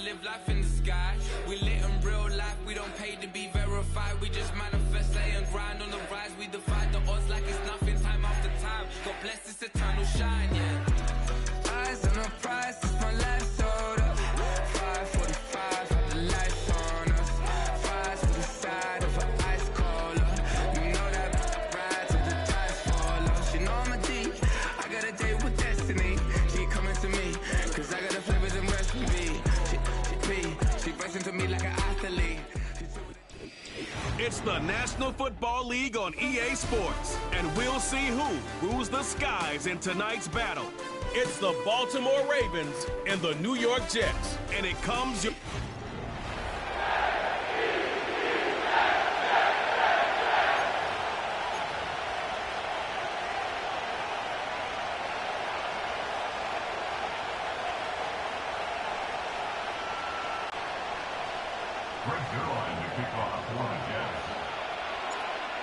live life in the sky. We lit in real life, we don't pay to be verified. We just manifest, lay and grind on the rise. We defy the odds like it's nothing, time after time. God bless this eternal shine, yeah. Eyes on the prize, it's my last order. 5:45, have the lights on us. Fries to the side of an ice cola. You know that ride till the tides fall off. You know I'm a D, I got a date with destiny. She coming to me, cause I got the flavors and recipe. She pressing to me like an athlete. It's the National Football League on EA Sports, and we'll see who rules the skies in tonight's battle. It's the Baltimore Ravens and the New York Jets, and it comes your...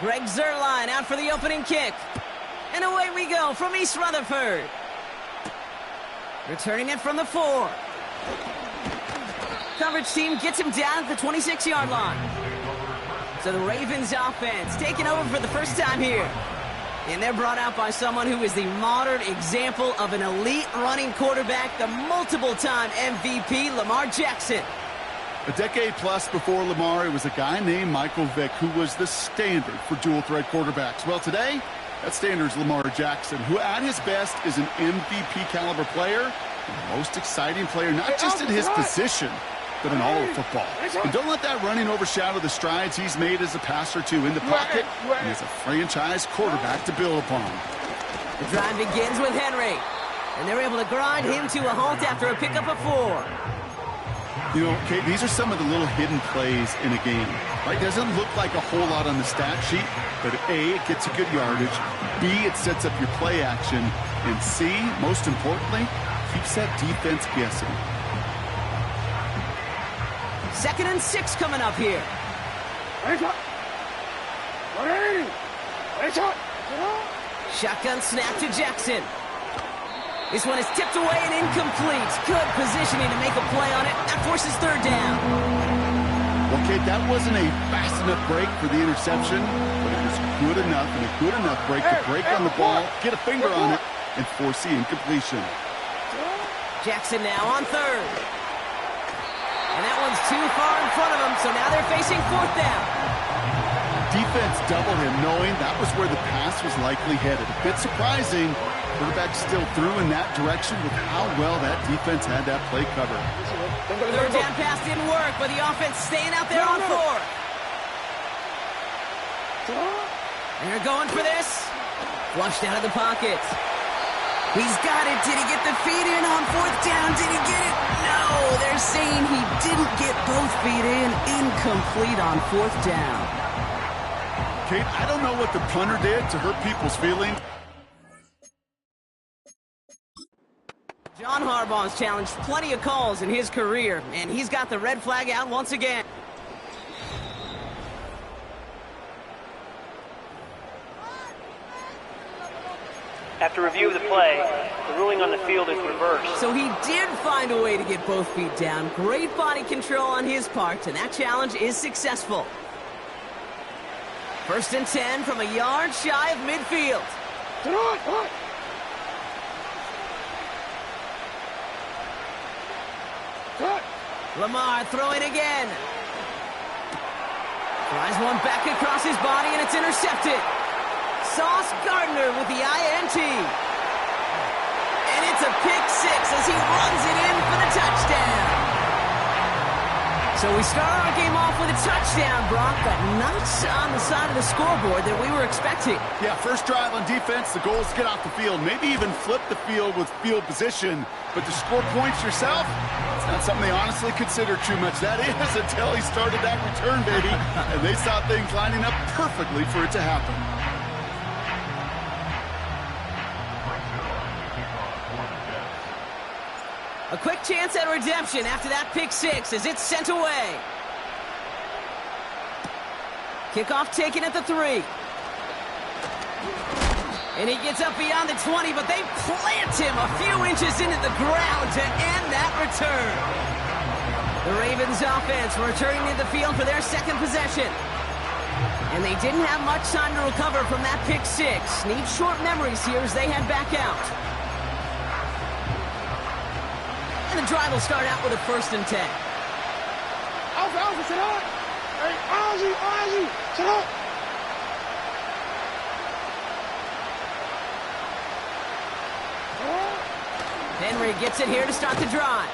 Greg Zuerlein out for the opening kick. And away we go from East Rutherford. Returning it from the 4. Coverage team gets him down at the 26-yard line. So the Ravens offense taking over for the first time here. And they're brought out by someone who is the modern example of an elite running quarterback, the multiple-time MVP, Lamar Jackson. A decade plus before Lamar, it was a guy named Michael Vick who was the standard for dual-threat quarterbacks. Well, today, that standard is Lamar Jackson, who at his best is an MVP-caliber player, and the most exciting player, not just in his position, but in all of football. And don't let that running overshadow the strides he's made as a passer, too, in the pocket, and as a franchise quarterback to build upon. The drive begins with Henry, and they're able to grind him to a halt after a pickup of 4. You know, Kate, these are some of the little hidden plays in a game. Right? Doesn't look like a whole lot on the stat sheet, but A, it gets a good yardage. B, it sets up your play action. And C, most importantly, keeps that defense guessing. 2nd and 6 coming up here. Shotgun snap to Jackson. This one is tipped away and incomplete. Good positioning to make a play on it. That forces 3rd down. Okay, that wasn't a fast enough break for the interception, but it was good enough and a good enough break to break on the ball, get a finger on it, and force the incompletion. Jackson now on 3rd. And that one's too far in front of him, so now they're facing 4th down. Defense doubled him, knowing that was where the pass was likely headed. A bit surprising. Quarterback still threw in that direction with how well that defense had that play covered. 3rd down pass didn't work, but the offense staying out there on 4th. And they're going for this. Flushed out of the pocket. He's got it. Did he get the feet in on 4th down? Did he get it? No, they're saying he didn't get both feet in. Incomplete on 4th down. Kate, I don't know what the punter did to hurt people's feelings. John Harbaugh's challenged plenty of calls in his career, and he's got the red flag out once again. After review of the play, the ruling on the field is reversed. So he did find a way to get both feet down. Great body control on his part, and that challenge is successful. 1st and 10 from a yard shy of midfield. Lamar throwing again. Flies one back across his body, and it's intercepted. Sauce Gardner with the INT. And it's a pick 6 as he runs it in for the touchdown. So we start our game off with a touchdown, Brock, but not on the side of the scoreboard that we were expecting. Yeah, first drive on defense, the goal is to get off the field, maybe even flip the field with field position. But to score points yourself, it's not something they honestly consider too much. That is until he started that return, baby. And they saw things lining up perfectly for it to happen. A quick chance at redemption after that pick 6 as it's sent away. Kickoff taken at the 3. And he gets up beyond the 20, but they plant him a few inches into the ground to end that return. The Ravens offense returning to the field for their second possession. And they didn't have much time to recover from that pick six. Need short memories here as they head back out. And the drive will start out with a 1st and 10. Alpha, sit up. Hey, Ozzy, sit up. Henry gets it here to start the drive.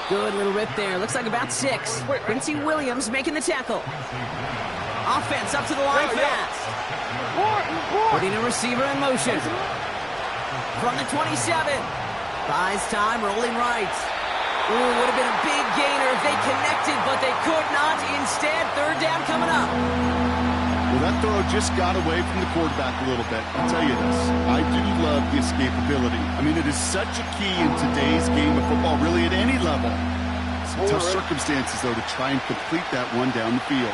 Good little rip there. Looks like about 6. Quincy Williams making the tackle. Offense up to the line fast. Putting a receiver in motion. From the 27. Buys time, rolling right. Ooh, would have been a big gainer if they connected, but they could not. Instead, 3rd down coming up. Well, that throw just got away from the quarterback a little bit. I'll tell you this, I do love the escapability. I mean, it is such a key in today's game of football, really at any level. Some tough circumstances, though, to try and complete that one down the field.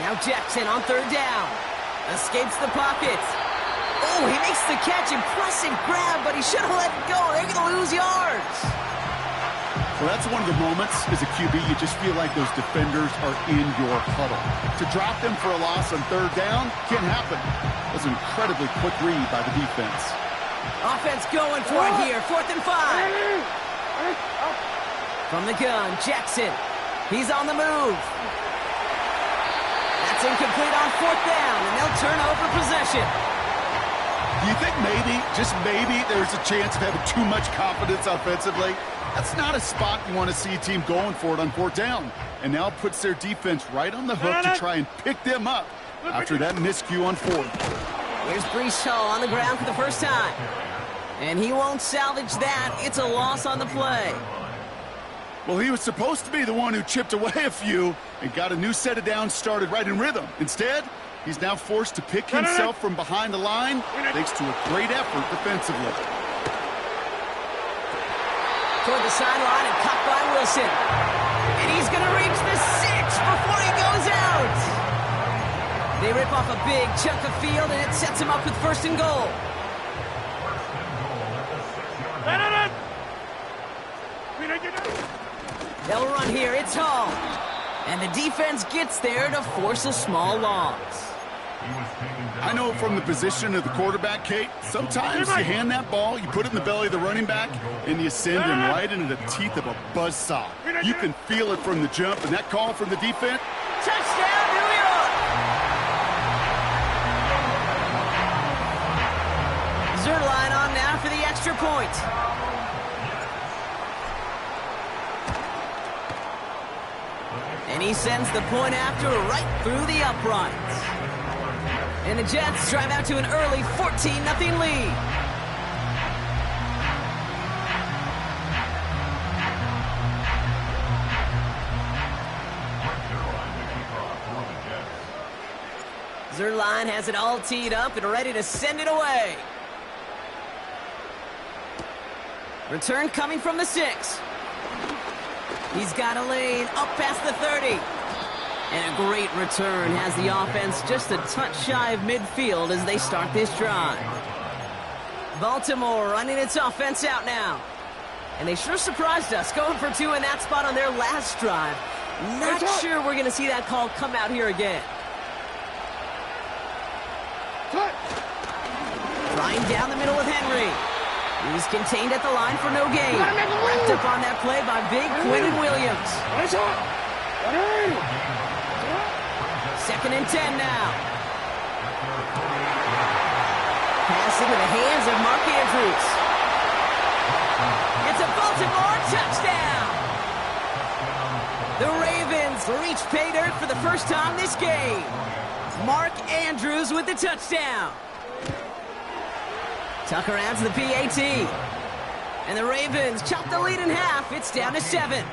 Now Jackson on 3rd down. Escapes the pocket. Oh, he makes the catch. Impressive grab, but he should have let it go. They're going to lose yards. Well, that's one of the moments as a QB, you just feel like those defenders are in your huddle. To drop them for a loss on 3rd down can't happen. That was an incredibly quick read by the defense. Offense going for it here. 4th and 5. From the gun, Jackson. He's on the move. That's incomplete on 4th down, and they'll turn over possession. Do you think maybe, just maybe, there's a chance of having too much confidence offensively? That's not a spot you want to see a team going for it on 4th down. And now puts their defense right on the hook to try and pick them up after that miscue on 4th. Here's Brees Hall on the ground for the first time. And he won't salvage that. It's a loss on the play. Well, he was supposed to be the one who chipped away a few and got a new set of downs started right in rhythm. Instead, he's now forced to pick himself from behind the line thanks to a great effort defensively. Toward the sideline and caught by Wilson. And he's going to reach the 6 before he goes out. They rip off a big chunk of field, and it sets him up with 1st and goal. They'll run here. It's Hall. And the defense gets there to force a small loss. I know from the position of the quarterback, Kate, sometimes you hand that ball, you put it in the belly of the running back, and you send him right into the teeth of a buzzsaw. You can feel it from the jump, and that call from the defense. Touchdown, New York! Zerline on now for the extra point. And he sends the point after right through the uprights. And the Jets drive out to an early 14-0 lead. Zerline has it all teed up and ready to send it away. Return coming from the 6. He's got a lane up past the 30. And a great return has the offense just a touch shy of midfield as they start this drive. Baltimore running its offense out now. And they sure surprised us, going for 2 in that spot on their last drive. Not sure we're going to see that call come out here again. Flying down the middle with Henry. He's contained at the line for no gain. Wrapped up on that play by big Quinton Williams. 2nd and 10 now. Pass into the hands of Mark Andrews. It's a Baltimore touchdown. The Ravens reach pay dirt for the first time this game. Mark Andrews with the touchdown. Tucker adds the PAT. And the Ravens chop the lead in half. It's down to 7.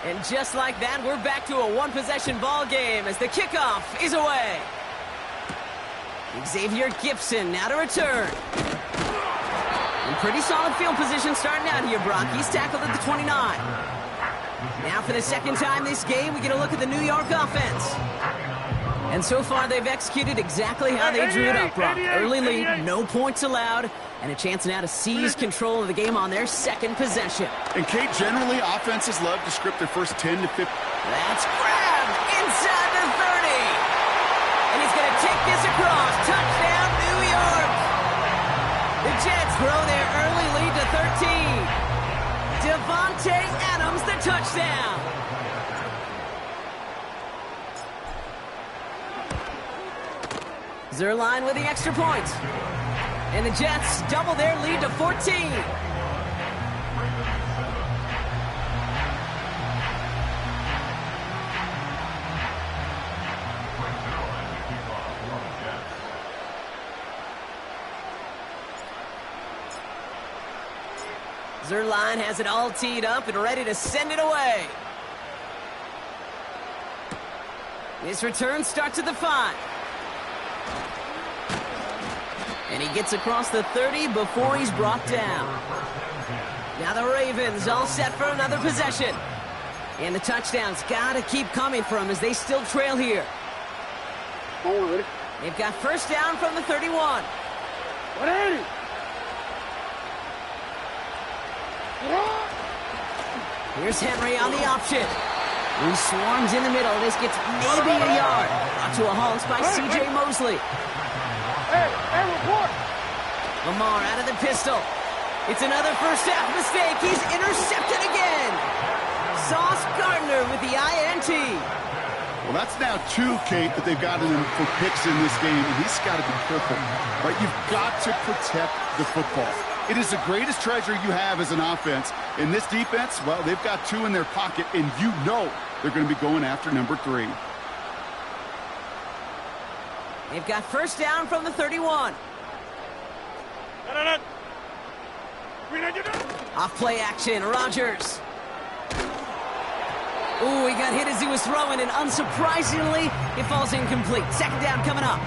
And just like that, we're back to a one-possession ball game as the kickoff is away. Xavier Gibson now to return. In pretty solid field position starting out here, Brock. He's tackled at the 29. Now for the second time this game, we get a look at the New York offense. And so far, they've executed exactly how they drew it up, Brock. Early lead, no points allowed, and a chance now to seize control of the game on their second possession. And, Kate, generally, offenses love to script their first 10 to 15. That's grabbed inside the 30. And he's going to take this across. Touchdown, New York. The Jets grow their early lead to 13. Devontae Adams, the touchdown. Zerline with the extra point. And the Jets double their lead to 14. Zerline has it all teed up and ready to send it away. This return starts at the 5. And he gets across the 30 before he's brought down. Now the Ravens all set for another possession. And the touchdowns got to keep coming for them as they still trail here. They've got first down from the 31. 180. Here's Henry on the option. He swarms in the middle. This gets maybe a yard. Brought to a halt by C.J. Mosley. Hey, report. Lamar out of the pistol. It's another first half mistake. He's intercepted again. Sauce Gardner with the INT. Well, that's now 2, Kate, that they've gotten him for picks in this game, and he's got to be careful. Right? You've got to protect the football. It is the greatest treasure you have as an offense. In this defense, well, they've got 2 in their pocket, and you know they're going to be going after number 3. They've got first down from the 31. Off play action, Rodgers. Ooh, he got hit as he was throwing, and unsurprisingly, it falls incomplete. Second down coming up.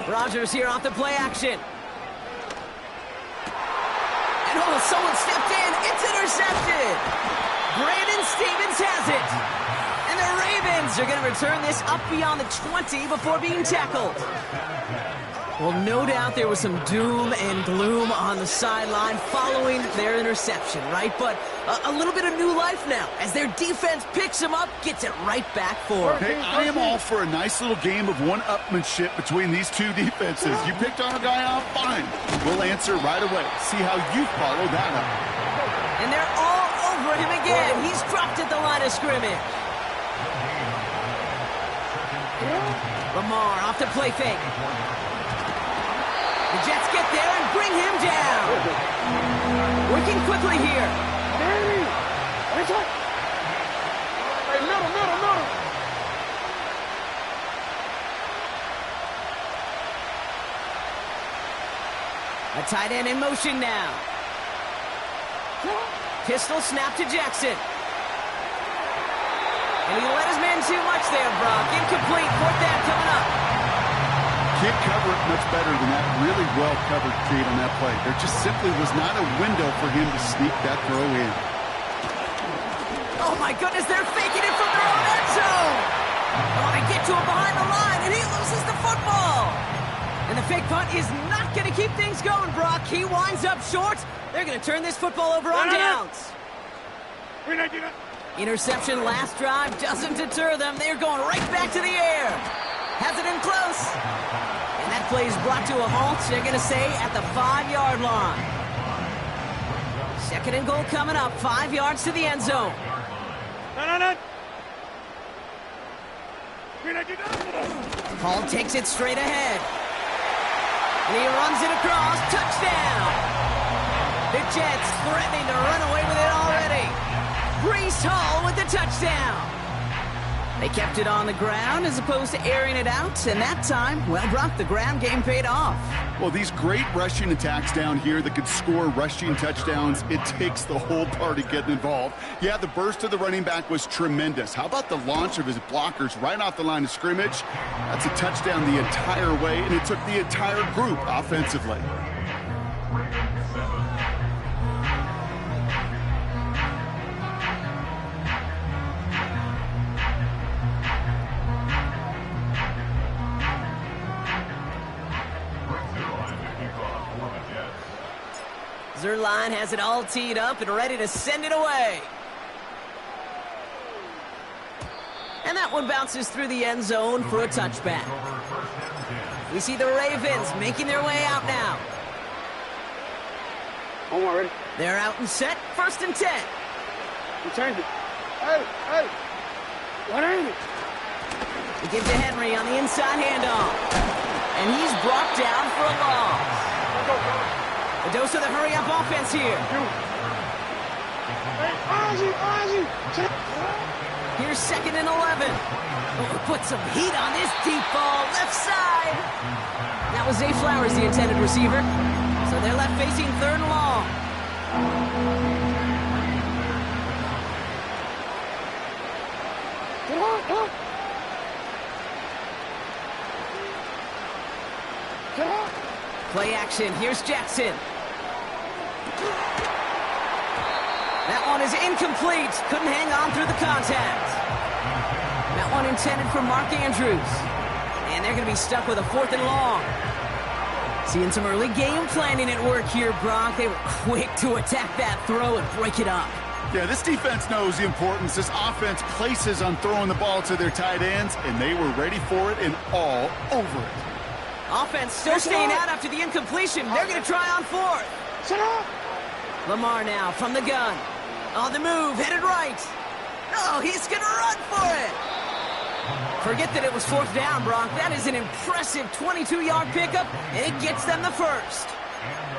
Rodgers here off the play action. And oh, someone stepped in. It's intercepted. Brandon Stevens has it. And the Ravens are going to return this up beyond the 20 before being tackled. Well, no doubt there was some doom and gloom on the sideline following their interception, right? But a little bit of new life now as their defense picks them up, gets it right back for them. Hey, I am all for a nice little game of one-upmanship between these two defenses. You picked on a guy out, fine. We'll answer right away. See how you follow that up. And they're all over him again. He's dropped at the line of scrimmage. Lamar off the play fake. The Jets get there and bring him down. Working quickly here. Hey, middle. A tight end in motion now. Pistol snap to Jackson. And he let his man too much there, Brock. Incomplete. Fourth down coming up. Can't cover it much better than that. Really well covered, Kate, on that play. There just simply was not a window for him to sneak that throw in. Oh, my goodness, they're faking it from their own end zone. Oh, they get to him behind the line, and he loses the football. And the fake punt is not going to keep things going, Brock. He winds up short. They're going to turn this football over on downs. Interception last drive doesn't deter them. They're going right back to the air. Has it in close. And that play is brought to a halt, they're going to say, at the 5-yard line. Second and goal coming up, 5 yards to the end zone. Paul takes it straight ahead. And he runs it across. Touchdown! The Jets threatening to run away with it already. Breece Hall with the touchdown. They kept it on the ground as opposed to airing it out, and that time, well, Brock, the ground game paid off. Well, these great rushing attacks down here that could score rushing touchdowns, it takes the whole party getting involved. Yeah, the burst of the running back was tremendous. How about the launch of his blockers right off the line of scrimmage? That's a touchdown the entire way, and it took the entire group offensively. Zerline has it all teed up and ready to send it away. And that one bounces through the end zone for a touchback. We see the Ravens making their way out now. Home already. They're out and set, 1st and 10. We changed it. Hey, hey. What ain't it? They give to Henry on the inside handoff. And he's brought down for a loss. A dose of the hurry-up offense here. Hey, Ozzy. Here's 2nd and 11. Oh, put some heat on this deep ball, left side. That was Zay Flowers, the intended receiver. So they're left facing 3rd and long. Get on. Get on. Play action. Here's Jackson. That one is incomplete. Couldn't hang on through the contact. That one intended for Mark Andrews. And they're going to be stuck with a 4th and long. Seeing some early game planning at work here, Brock. They were quick to attack that throw and break it up. Yeah, this defense knows the importance this offense places on throwing the ball to their tight ends, and they were ready for it and all over it. Offense still staying out after the incompletion. They're going to try on 4th. Shut up. Lamar now from the gun. On the move, headed right. Oh, he's going to run for it. Forget that it was 4th down, Brock. That is an impressive 22-yard pickup, and it gets them the 1st.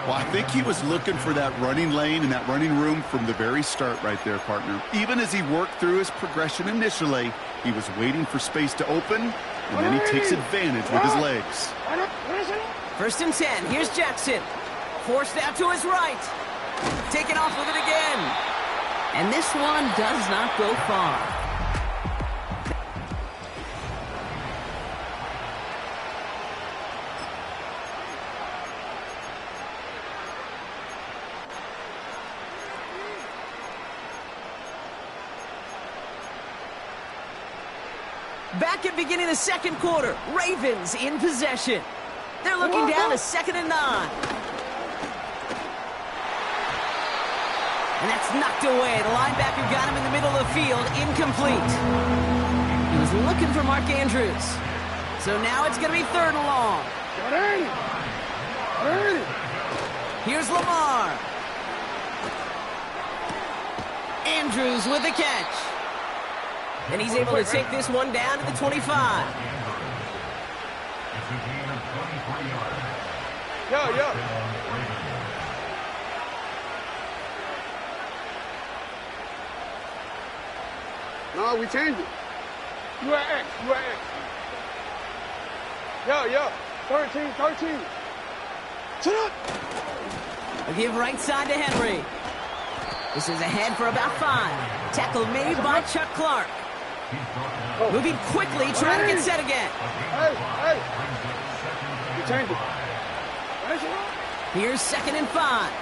Well, I think he was looking for that running lane and that running room from the very start right there, partner. Even as he worked through his progression initially, he was waiting for space to open, and then he takes advantage with his legs. 1st and 10. Here's Jackson. Forced out to his right. Taking off with it again. And this one does not go far. Back at beginning of the 2nd quarter, Ravens in possession. They're looking down to 2nd and 9. And that's knocked away. The linebacker got him in the middle of the field, incomplete. He was looking for Mark Andrews. So now it's going to be 3rd and long. Here's Lamar. Andrews with the catch. And he's able to take this one down to the 25. Yo. No, we changed it. You at X. Yo. 13. Shut up. A give right side to Henry. This is ahead for about 5. Tackle made by Chuck Clark. Moving quickly, trying to get set again. Hey. We changed it. Here's 2nd and 5.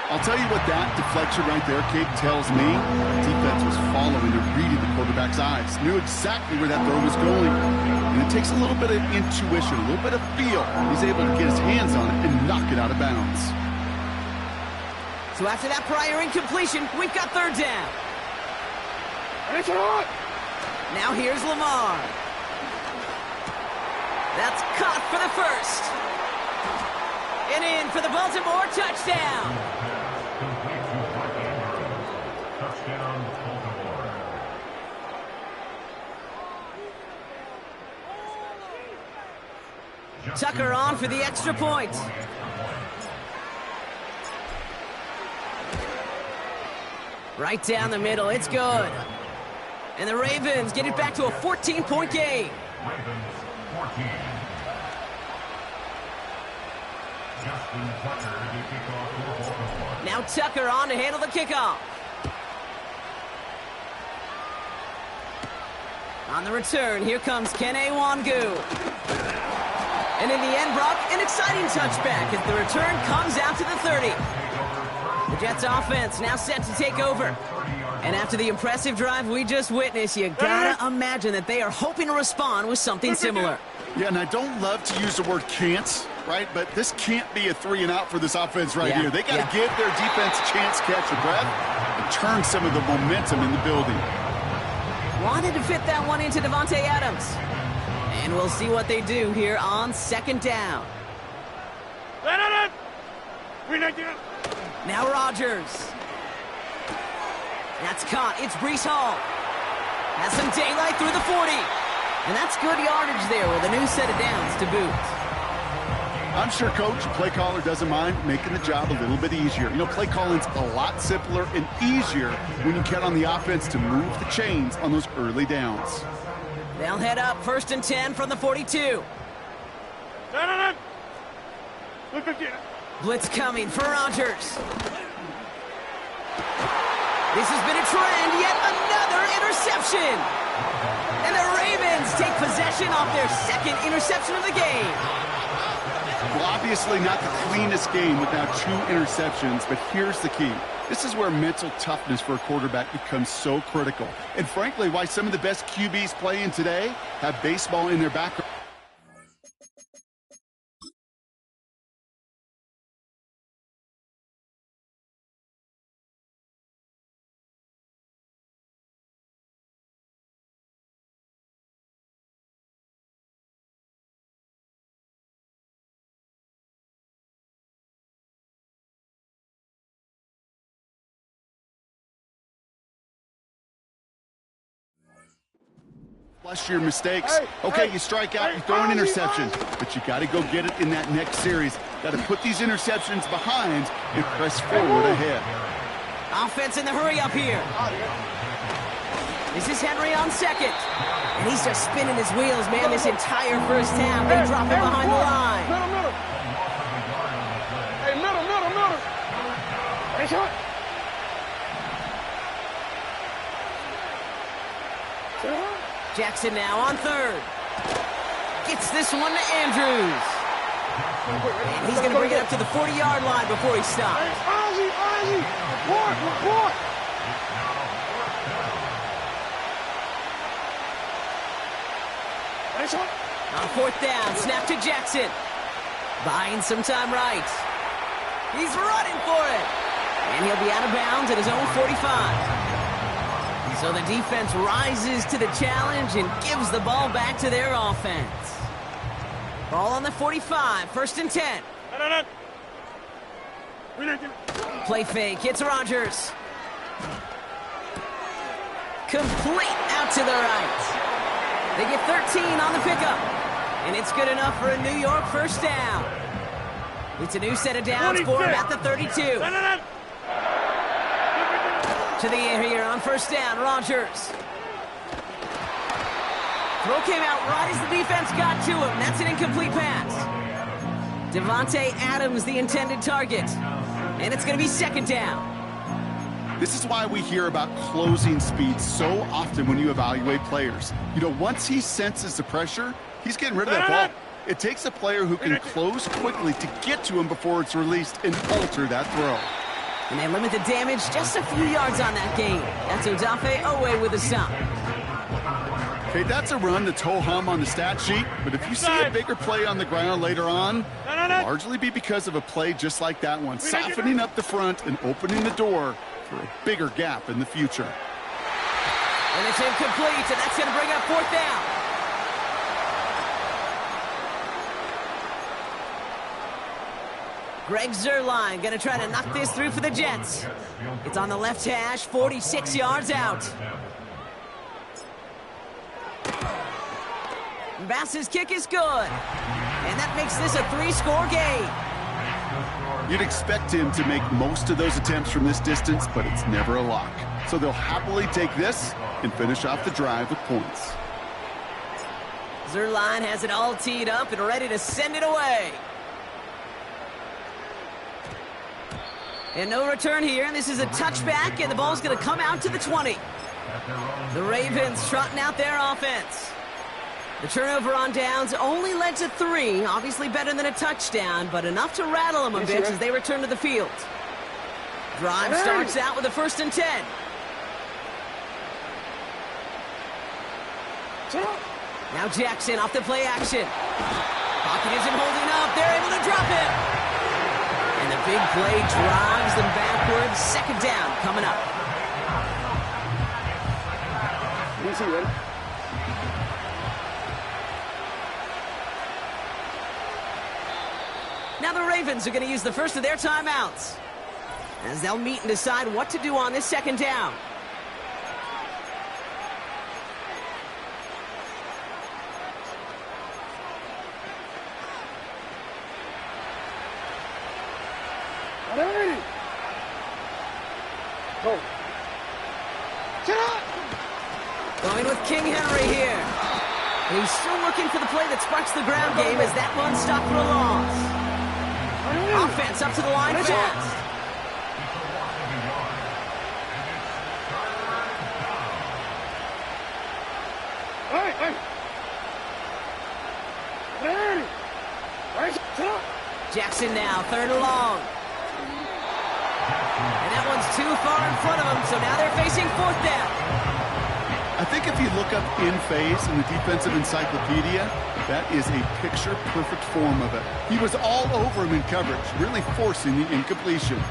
I'll tell you what that deflection right there, Kate, tells me. The defense was following and reading the quarterback's eyes. Knew exactly where that throw was going. And it takes a little bit of intuition, a little bit of feel. He's able to get his hands on it and knock it out of bounds. So after that prior incompletion, we've got 3rd down. Now here's Lamar. That's caught for the 1st. And in for the Baltimore touchdown. Tucker on for the extra point. Right down the middle, it's good. And the Ravens get it back to a 14-point game. Ravens 14. Justin Tucker to kick off for Baltimore. Now Tucker on to handle the kickoff. On the return, here comes Kene Wangu. And in the end, Brock, an exciting touchback as the return comes out to the 30. The Jets offense now set to take over. And after the impressive drive we just witnessed, you gotta imagine that they are hoping to respond with something similar. Yeah, and I don't love to use the word can't, right? But this can't be a 3-and-out for this offense right here. They got to give their defense a chance to catch their breath and turn some of the momentum in the building. Wanted to fit that one into Davante Adams. And we'll see what they do here on second down. Now Rodgers. That's caught. It's Breece Hall. Has some daylight through the 40. And that's good yardage there with a new set of downs to boot. I'm sure Coach, play caller, doesn't mind making the job a little bit easier. You know, play calling's a lot simpler and easier when you count on the offense to move the chains on those early downs. They'll head up 1st and 10 from the 42. Blitz coming for Rodgers. This has been a trend, yet another interception. And the Ravens take possession off their second interception of the game. Well, obviously not the cleanest game with now 2 interceptions, but here's the key. This is where mental toughness for a quarterback becomes so critical. And frankly, why some of the best QBs playing today have baseball in their background. Plus your mistakes. Okay, you strike out, you throw an interception, but you got to go get it in that next series. Got to put these interceptions behind and press forward ahead. Offense in the hurry up here. This is Henry on second. And he's just spinning his wheels, man, this entire first half. They drop him behind the line. Middle. Hey, middle. Hey, shot. Jackson now on third. Gets this one to Andrews. And he's going to bring it up to the 40-yard line before he stops. Ozzy. Report. On 4th down, snap to Jackson. Buying some time right. He's running for it. And he'll be out of bounds at his own 45. So the defense rises to the challenge and gives the ball back to their offense. Ball on the 45, 1st and 10. Play fake, hits Rodgers. Complete out to the right. They get 13 on the pickup. And it's good enough for a New York first down. It's a new set of downs for him at the 32. To the air here on 1st down, Rodgers. Throw came out right as the defense got to him. That's an incomplete pass. Davante Adams, the intended target. And it's going to be 2nd down. This is why we hear about closing speed so often when you evaluate players. You know, once he senses the pressure, he's getting rid of that ball. It takes a player who can close quickly to get to him before it's released and alter that throw. And they limit the damage just a few yards on that gain. That's Odafe Owe with a stop. Okay, that's a run that's ho-hum on the stat sheet, but if you see a bigger play on the ground later on, it'll largely be because of a play just like that one, softening up the front and opening the door for a bigger gap in the future. And it's incomplete, and that's going to bring up 4th down. Greg Zuerlein going to try to knock this through for the Jets. It's on the left hash, 46 yards out. Bass's kick is good. And that makes this a 3-score game. You'd expect him to make most of those attempts from this distance, but it's never a lock. so they'll happily take this and finish off the drive with points. Zerline has it all teed up and ready to send it away. And no return here, and this is a touchback, and the ball's going to come out to the 20. The Ravens trotting out their offense. The turnover on downs only led to 3, obviously better than a touchdown, but enough to rattle them a bit as they return to the field. Drive starts out with a 1st and 10. Now Jackson off the play action. Pocket isn't holding up. They're able to drop it. And the big play drives them backwards. 2nd down coming up. Ready? Now the Ravens are going to use the first of their timeouts as they'll meet and decide what to do on this 2nd down. Ready? Go. Going with King Henry here. He's still looking for the play that sparks the ground game as that one stopped for a loss. Offense up to the line fast. Jackson now, 3rd and long. And that one's too far in front of him, so now they're facing 4th down. I think if you look up in phase in the defensive encyclopedia, that is a picture-perfect form of it. He was all over him in coverage, really forcing the incompletion.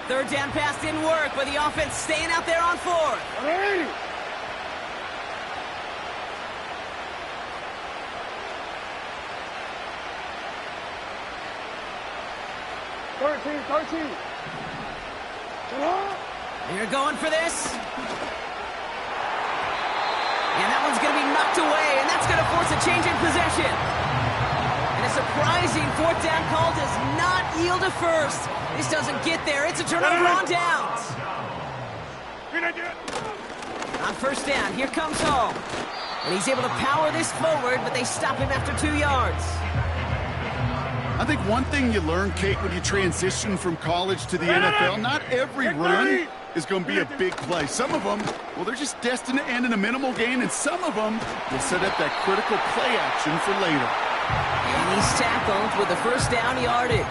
3rd down pass didn't work, but the offense staying out there on 4th. 13. They're going for this. And that one's going to be knocked away, and that's going to force a change in possession. And a surprising 4th down call does not yield a 1st. This doesn't get there. It's a turnover on downs. On 1st down, here comes Hall. And he's able to power this forward, but they stop him after 2 yards. I think one thing you learn, Kate, when you transition from college to the NFL, not every run is going to be a big play. Some of them, well, they're just destined to end in a minimal gain, and some of them will set up that critical play action for later. And he's tackled with the 1st down yardage.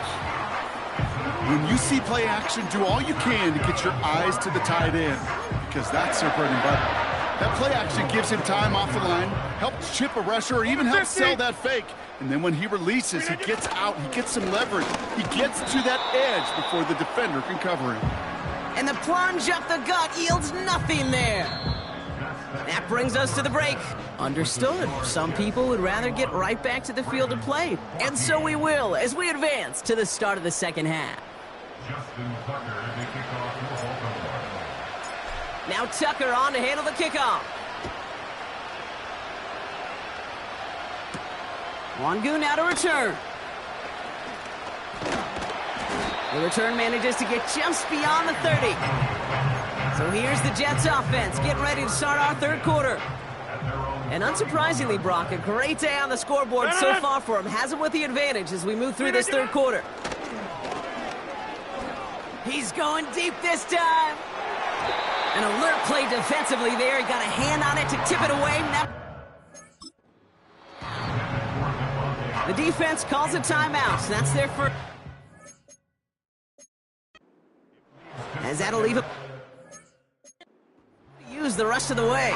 When you see play action, do all you can to get your eyes to the tight end, because that's their bread and butter. That play action gives him time off the line, helps chip a rusher, or even helps sell that fake. And then when he releases, he gets out, he gets some leverage. He gets to that edge before the defender can cover him. And the plunge up the gut yields nothing there. That brings us to the break. Understood. Some people would rather get right back to the field to play. And so we will as we advance to the start of the 2nd half. Now Tucker on to handle the kickoff. Wangu now to return. The return manages to get just beyond the 30. So here's the Jets offense. Get ready to start our 3rd quarter. And unsurprisingly, Brock, a great day on the scoreboard so far for him. Has him with the advantage as we move through this 3rd quarter. He's going deep this time. An alert play defensively there. He got a hand on it to tip it away. Now the defense calls a timeout, so that's their first. As that'll leave him use the rest of the way.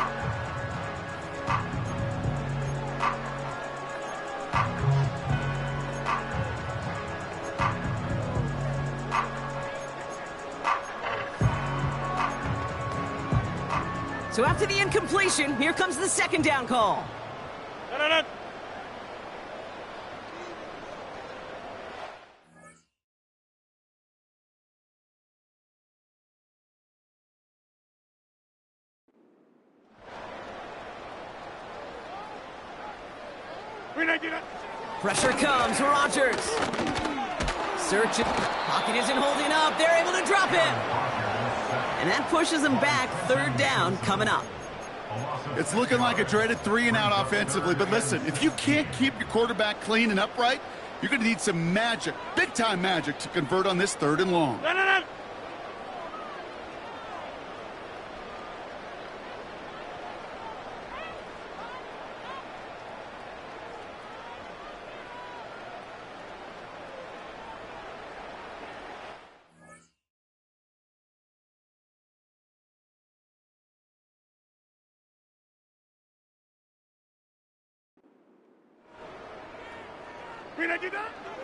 So after the incompletion, here comes the 2nd down call. Pressure comes, Rodgers. Searching. Pocket isn't holding up. They're able to drop it. And that pushes them back. Third down coming up. It's looking like a dreaded 3-and-out offensively, but listen, if you can't keep your quarterback clean and upright, you're going to need some magic, big-time magic, to convert on this 3rd and long. No.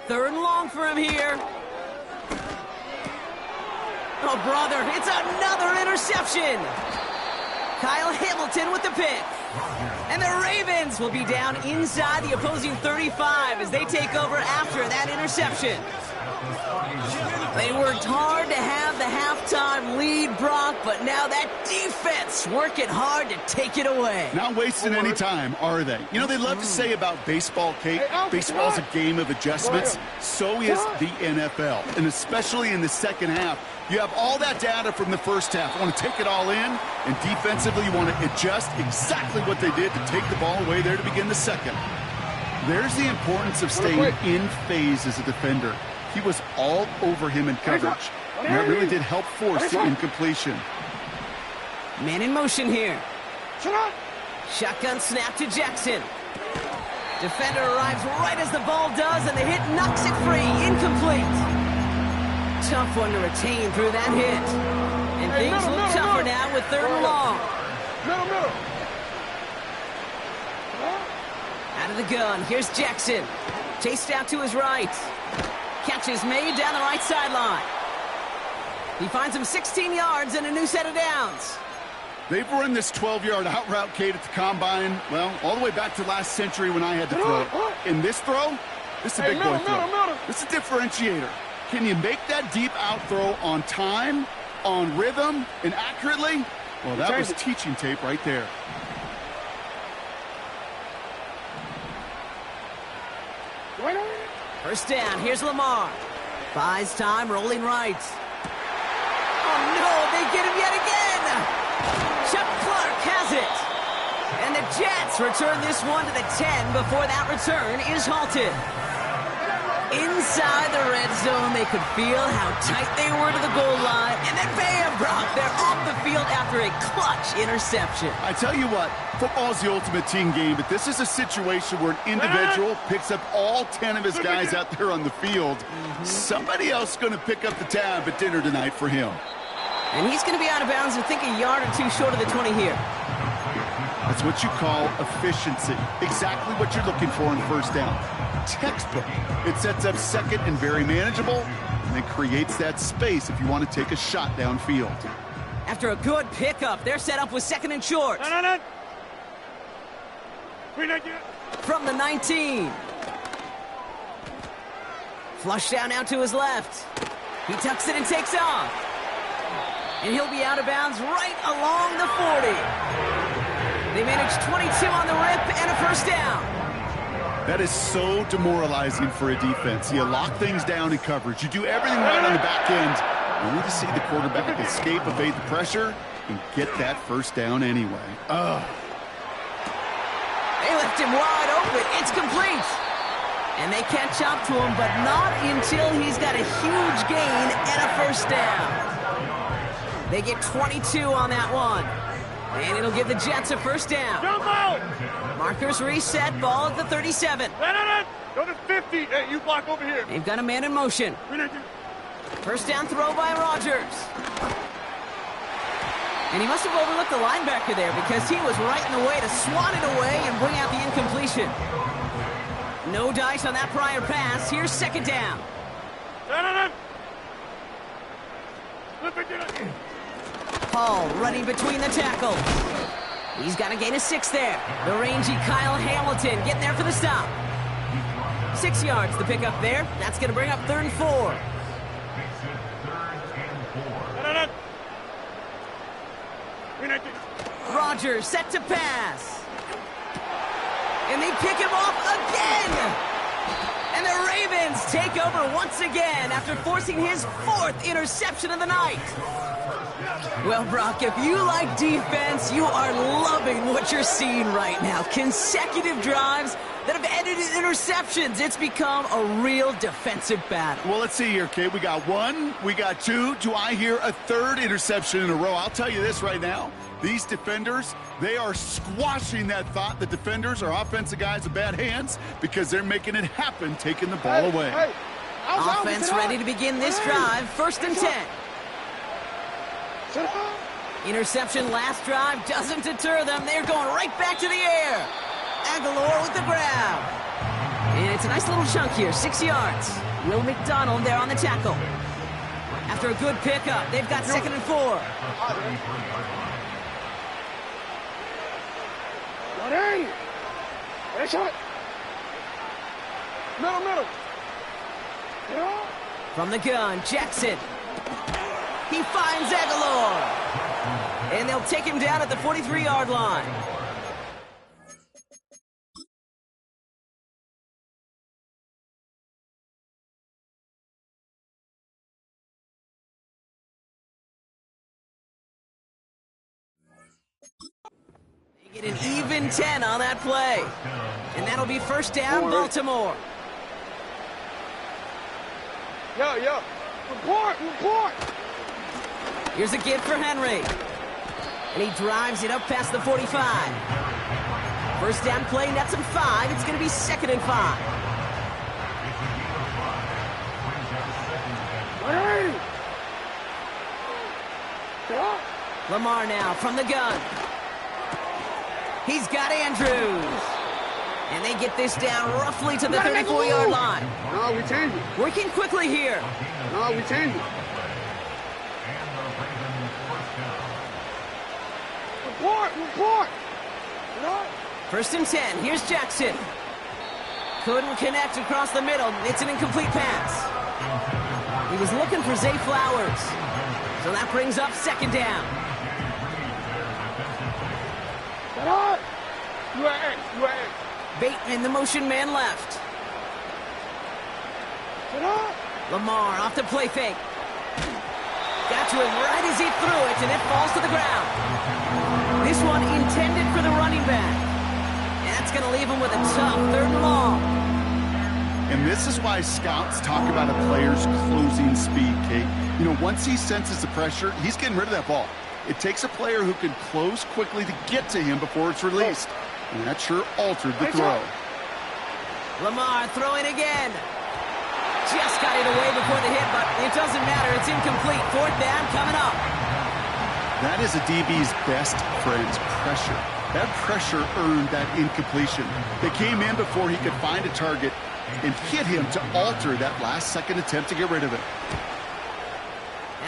Third and long for him here. Oh, brother, it's another interception. Kyle Hamilton with the pick. And the Ravens will be down inside the opposing 35 as they take over after that interception. They worked hard to have the halftime lead, Brock, but now that defense working hard to take it away. Not wasting any time, are they? You know, they love to say about baseball, Kate, baseball's a game of adjustments. So is the NFL, and especially in the second half. You have all that data from the first half. You want to take it all in, and defensively you want to adjust exactly what they did to take the ball away there to begin the second. There's the importance of staying in phase as a defender. He was all over him in coverage, and that really did help force the incompletion. Man in motion here. Shotgun snap to Jackson. Defender arrives right as the ball does, and the hit knocks it free. Incomplete. Tough one to retain through that hit. And things look tougher now with 3rd and long. Out of the gun, here's Jackson. Chased out to his right. Catch is made down the right sideline. He finds him 16 yards and a new set of downs. They've run this 12-yard out route, Kate, at the combine, well, all the way back to last century when I had to throw it. In this throw, this is a big boy throw. This is a differentiator. Can you make that deep out throw on time, on rhythm, and accurately? Well, that was teaching tape right there. First down, here's Lamar. Buys time, rolling right. Oh no, they get him yet again! Chuck Clark has it! And the Jets return this one to the 10 before that return is halted. Inside the red zone, they could feel how tight they were to the goal line, and then bam, Brock, they're off the field after a clutch interception. I tell you what, football's the ultimate team game, but this is a situation where an individual picks up all 10 of his guys out there on the field. Somebody else is going to pick up the tab at dinner tonight for him. And he's going to be out of bounds, I think a yard or two short of the 20 here. That's what you call efficiency. Exactly what you're looking for in first down. Textbook. It sets up second and very manageable, and then creates that space if you want to take a shot downfield. After a good pickup, they're set up with 2nd and short. From the 19. Flush down now to his left. He tucks it and takes off. And he'll be out of bounds right along the 40. They managed 22 on the rip and a first down. That is so demoralizing for a defense. You lock things down in coverage. You do everything right on the back end. You need to see the quarterback escape, evade the pressure, and get that first down anyway. They left him wide open. It's complete. And they catch up to him, but not until he's got a huge gain and a first down. They get 22 on that one. And it'll give the Jets a first down. Markers reset, ball at the 37. Go to 50. Hey, you block over here. They've got a man in motion. First down throw by Rodgers. And he must have overlooked the linebacker there because he was right in the way to swat it away and bring out the incompletion. No dice on that prior pass. Here's 2nd down. Paul running between the tackles. He's got to gain a 6 there. The rangy Kyle Hamilton getting there for the stop. 6 yards the pickup there. That's going to bring up 3rd and 4. Rodgers set to pass. And they pick him off again. And the Ravens take over once again after forcing his 4th interception of the night. Well, Brock, if you like defense, you are loving what you're seeing right now. Consecutive drives that have ended in interceptions. It's become a real defensive battle. Well, let's see here, Kate. We got 1, we got 2. Do I hear a 3rd interception in a row? I'll tell you this right now. These defenders, they are squashing that thought. The defenders are offensive guys with bad hands because they're making it happen, taking the ball away. Hey. Offense ready to begin this drive. 1st and 10. Interception last drive doesn't deter them. They're going right back to the air. Aguilar with the grab. And it's a nice little chunk here, 6 yards. Will McDonald there on the tackle. After a good pickup, they've got 2nd and 4. Middle. From the gun, Jackson. He finds Aguilar. And they'll take him down at the 43-yard line. They get an even 10 on that play. And that'll be 1st down, Baltimore. Yo. Report. Here's a give for Henry. And he drives it up past the 45. 1st down play, nets him 5. It's going to be 2nd and 5. Lamar now from the gun. He's got Andrews. And they get this down roughly to the 34-yard line. No, we change it. Working quickly here. No, we change it. Report. 1st and 10. Here's Jackson. Couldn't connect across the middle. It's an incomplete pass. He was looking for Zay Flowers. So that brings up 2nd down. Bateman, the motion man left. Lamar off the play fake. Got to him right as he threw it, and it falls to the ground. This one intended for the running back. And that's going to leave him with a tough 3rd and long. And this is why scouts talk about a player's closing speed, Kate. You know, once he senses the pressure, he's getting rid of that ball. It takes a player who can close quickly to get to him before it's released. And that sure altered the throw. Lamar throwing again. Just got it away before the hit, but it doesn't matter. It's incomplete. 4th down coming up. That is a DB's best friend, pressure. That pressure earned that incompletion. They came in before he could find a target and hit him to alter that last-second attempt to get rid of it.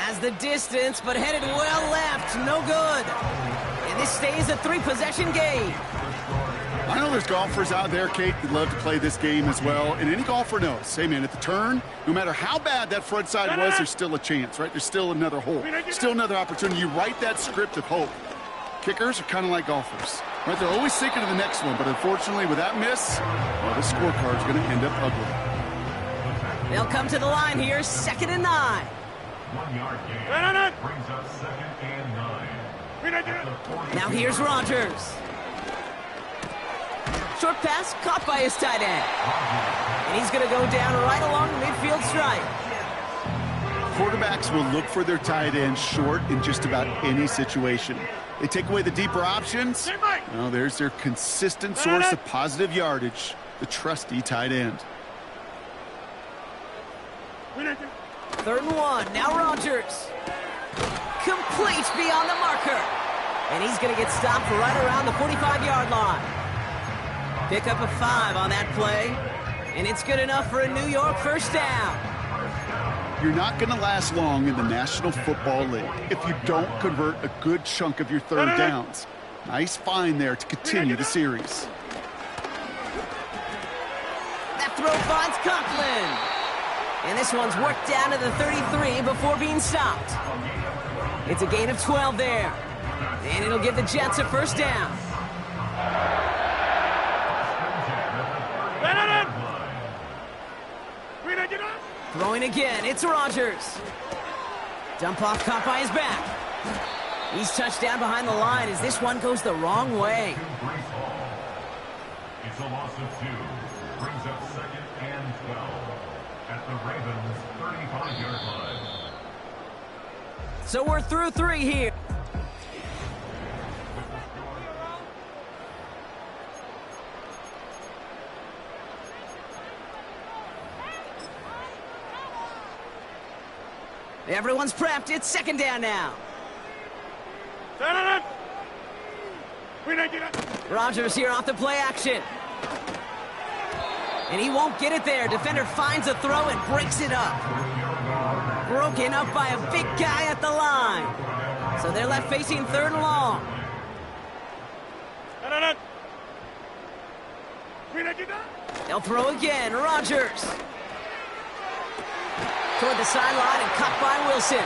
Has the distance, but headed well left. No good. And this stays a 3-possession game. I know there's golfers out there, Kate, that love to play this game as well. And any golfer knows, hey, man, at the turn, no matter how bad that front side was, there's still a chance, right? There's still another hole, still another opportunity. You write that script of hope. Kickers are kind of like golfers, right? They're always thinking of the next one, but unfortunately, with that miss, well, the scorecard's going to end up ugly. They'll come to the line here, 2nd and 9. 1 yard gain. Brings up 2nd and 9. Now here's Rodgers. Short pass caught by his tight end. And he's going to go down right along the midfield stripe. Quarterbacks will look for their tight end short in just about any situation. They take away the deeper options. Well, there's their consistent source of positive yardage, the trusty tight end. 3rd and 1. Now Rodgers. Complete beyond the marker. And he's going to get stopped right around the 45-yard line. Pick up a 5 on that play. And it's good enough for a New York 1st down. You're not going to last long in the National Football League if you don't convert a good chunk of your 3rd downs. Nice find there to continue the series. That throw finds Conklin. And this one's worked down to the 33 before being stopped. It's a gain of 12 there. And it'll give the Jets a 1st down. Throwing again, it's Rodgers. Dump off caught by his back. He's touched down behind the line as this one goes the wrong way. It's a loss of 2. Brings up 2nd and 12 at the Ravens' 35-yard line. So we're through 3 here. Everyone's prepped. It's 2nd down now. Rodgers here off the play action. And he won't get it there. Defender finds a throw and breaks it up. Broken up by a big guy at the line. So they're left facing 3rd and long. They'll throw again. Rodgers. Toward the sideline and caught by Wilson.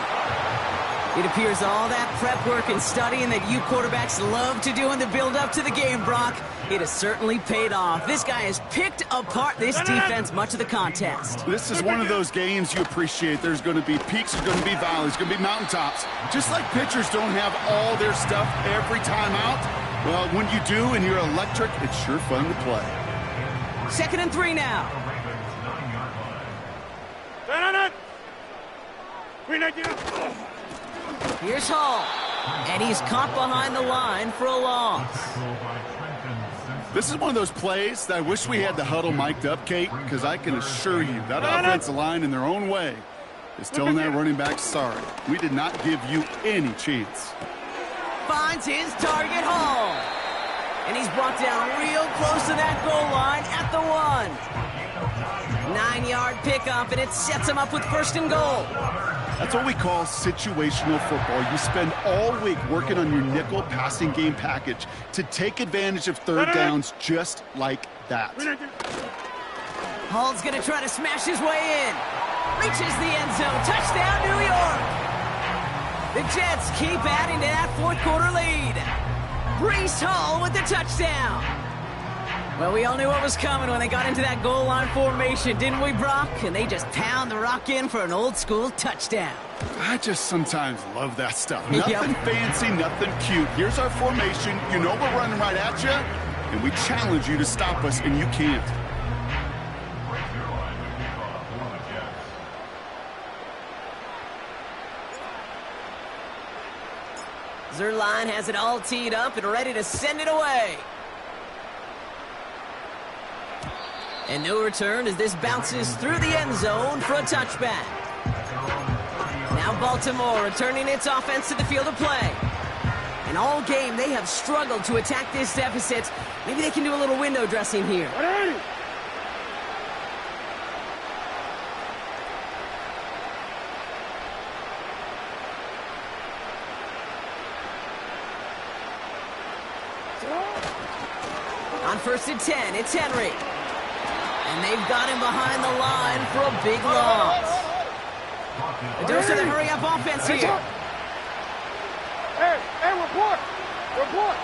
It appears all that prep work and studying that you quarterbacks love to do in the build-up to the game, Brock, it has certainly paid off. This guy has picked apart this defense much of the contest. This is one of those games you appreciate. There's going to be peaks, there's going to be valleys, going to be mountaintops. Just like pitchers don't have all their stuff every time out, well, when you do and you're electric, it's sure fun to play. 2nd and 3 now. Here's Hall, and he's caught behind the line for a loss. This is one of those plays that I wish we had the huddle mic'd up, Kate, because I can assure you that offensive line in their own way is telling that running back, sorry, we did not give you any chance. Finds his target, Hall. And he's brought down real close to that goal line at the 1. 9-yard pickup, and it sets him up with 1st and goal. That's what we call situational football. You spend all week working on your nickel passing game package to take advantage of 3rd downs just like that. Hall's going to try to smash his way in. Reaches the end zone. Touchdown, New York. The Jets keep adding to that 4th quarter lead. Breece Hall with the touchdown. Well, we all knew what was coming when they got into that goal line formation, didn't we, Brock? And they just pound the rock in for an old-school touchdown. I just sometimes love that stuff. Nothing fancy, nothing cute. Here's our formation. You know we're running right at you, and we challenge you to stop us, and you can't. Zerline has it all teed up and ready to send it away. And no return as this bounces through the end zone for a touchback. Now Baltimore returning its offense to the field of play. And all game they have struggled to attack this deficit. Maybe they can do a little window dressing here. On 1st and 10, it's Henry. And they've got him behind the line for a big loss. A dose of the hurry-up offense here. Hey, report! Report!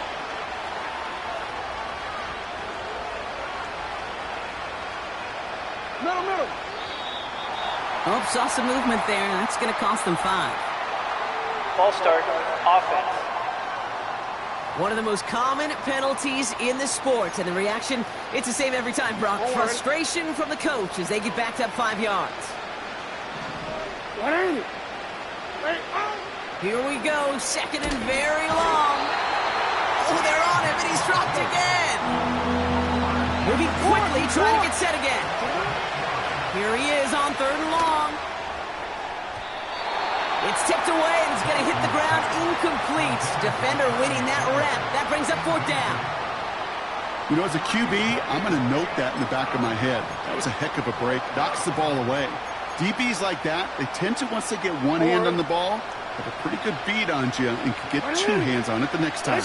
Middle. Oh, saw some movement there, and that's going to cost them 5. Ball start, offense. One of the most common penalties in the sport, and the reaction, it's the same every time, Brock. Frustration from the coach as they get backed up 5 yards. What ain't it? Here we go, 2nd and very long. Oh, they're on him, and he's dropped again. Moving quickly, trying to get set again. Here he is on 3rd and long. It's tipped away, and it's going to hit the ground incomplete. Defender winning that rep. That brings up 4th down. You know, as a QB, I'm going to note that in the back of my head. That was a heck of a break. Knocks the ball away. DBs like that, they tend to, once they get one hand on the ball, have a pretty good beat on you and can get 2 hands on it the next time.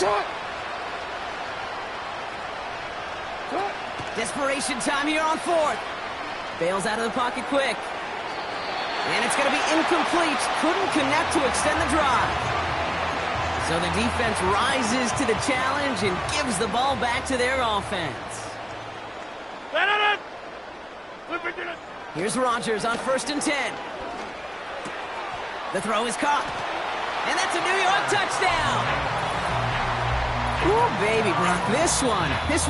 Desperation time here on 4th. Bails out of the pocket quick. And it's going to be incomplete. Couldn't connect to extend the drive. So the defense rises to the challenge and gives the ball back to their offense. Here's Rodgers on 1st and 10. The throw is caught. And that's a New York touchdown. Ooh, baby, Brock, this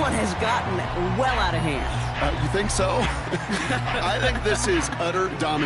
one has gotten well out of hand. You think so? I think this is utter domination.